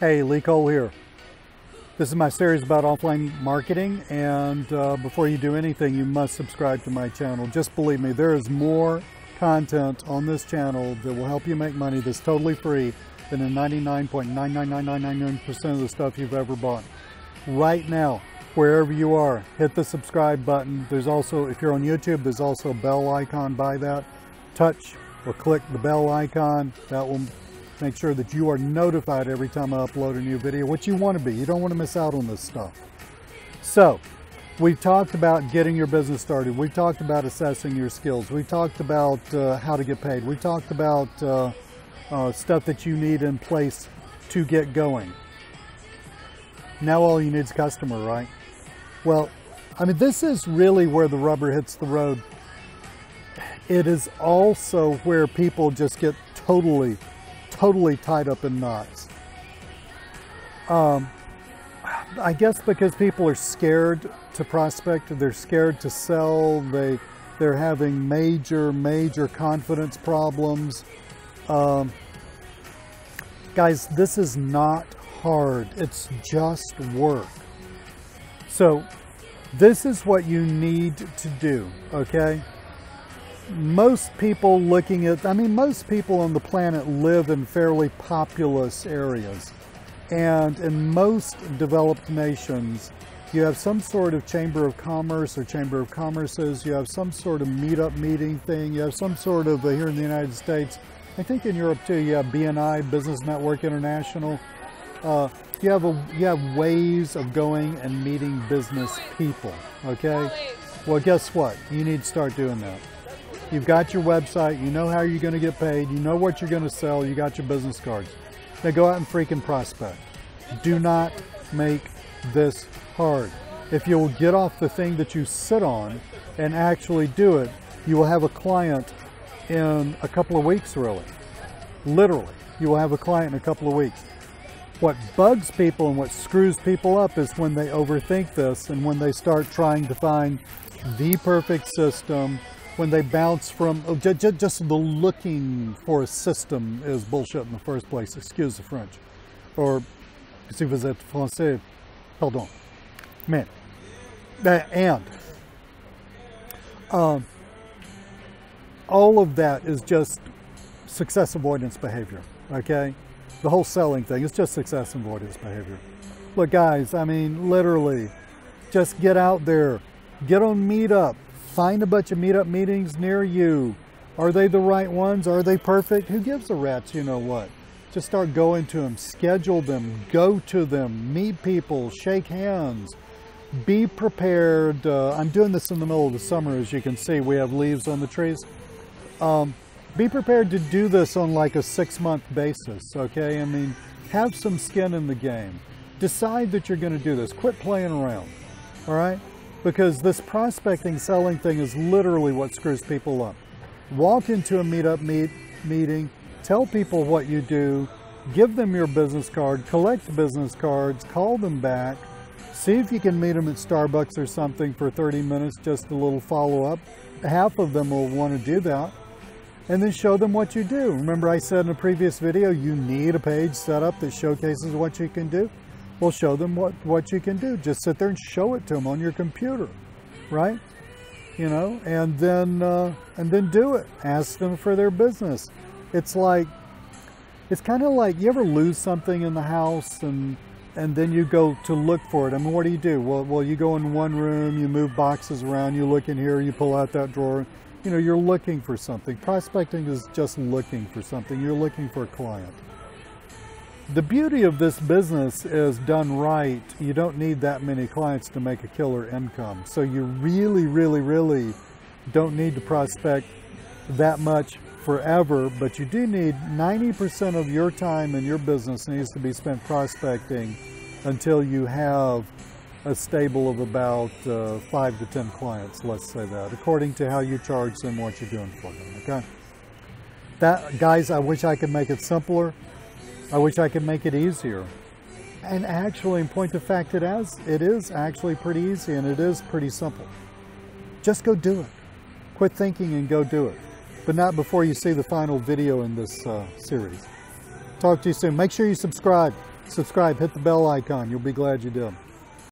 Hey, Lee Cole here. This is my series about offline marketing, and before you do anything, you must subscribe to my channel. Just believe me, there is more content on this channel that will help you make money that's totally free than the 99.99999% of the stuff you've ever bought. Right now, wherever you are, hit the subscribe button. There's also, if you're on YouTube, there's also a bell icon by that. Touch or click the bell icon. That will make sure that you are notified every time I upload a new video, which you want to be. You don't want to miss out on this stuff. So, we've talked about getting your business started. We've talked about assessing your skills. We've talked about how to get paid. We've talked about stuff that you need in place to get going. Now all you need is a customer, right? Well, I mean, this is really where the rubber hits the road. It is also where people just get totally tied up in knots. I guess because people are scared to prospect, they're scared to sell, they're having major confidence problems. Guys, this is not hard. It's just work. So this is what you need to do, okay? Most people most people on the planet live in fairly populous areas. And in most developed nations, you have some sort of chamber of commerce or chamber of commerces. You have some sort of meetup meeting thing. You have some sort of, here in the United States, I think in Europe too, you have BNI, Business Network International. You have ways of going and meeting business people, okay? Well, guess what? You need to start doing that. You've got your website, you know how you're going to get paid, you know what you're going to sell, you got your business cards. Now go out and freaking prospect. Do not make this hard. If you'll get off the thing that you sit on and actually do it, you will have a client in a couple of weeks, really. Literally, you will have a client in a couple of weeks. What bugs people and what screws people up is when they overthink this and when they start trying to find the perfect system, when they bounce from, just the looking for a system is bullshit in the first place, excuse the French. Or, si vous êtes français, pardon. Man. And all of that is just success avoidance behavior, okay? The whole selling thing is just success avoidance behavior. Look, guys, I mean, literally, just get out there, get on Meetup, find a bunch of Meetup meetings near you. Are they the right ones? Are they perfect? Who gives a rat's you know what? Just start going to them, schedule them, go to them, meet people, shake hands. Be prepared. I'm doing this in the middle of the summer, as you can see. We have leaves on the trees. Be prepared to do this on like a 6-month basis, okay? I mean, have some skin in the game. Decide that you're going to do this. Quit playing around, all right? Because this prospecting, selling thing is literally what screws people up. Walk into a Meetup meeting, tell people what you do, give them your business card, collect business cards, call them back, see if you can meet them at Starbucks or something for 30 minutes, just a little follow-up. Half of them will want to do that. And then show them what you do. Remember I said in a previous video, you need a page set up that showcases what you can do? Well, show them what you can do. Just sit there and show it to them on your computer, right? You know, and then do it. Ask them for their business. It's kind of like, you ever lose something in the house and then you go to look for it. I mean, what do? Well, you go in one room, you move boxes around, you look in here, you pull out that drawer. You know, you're looking for something. Prospecting is just looking for something. You're looking for a client. The beauty of this business is, done right, you don't need that many clients to make a killer income. So you really don't need to prospect that much forever, but you do need 90% of your time in your business needs to be spent prospecting until you have a stable of about 5 to 10 clients, let's say that, according to how you charge them, what you're doing for them, okay? That, guys, I wish I could make it simpler. I wish I could make it easier. And actually, in point of fact, it is actually pretty easy and it is pretty simple. Just go do it. Quit thinking and go do it. But not before you see the final video in this series. Talk to you soon. Make sure you subscribe. subscribe, hit the bell icon. You'll be glad you did.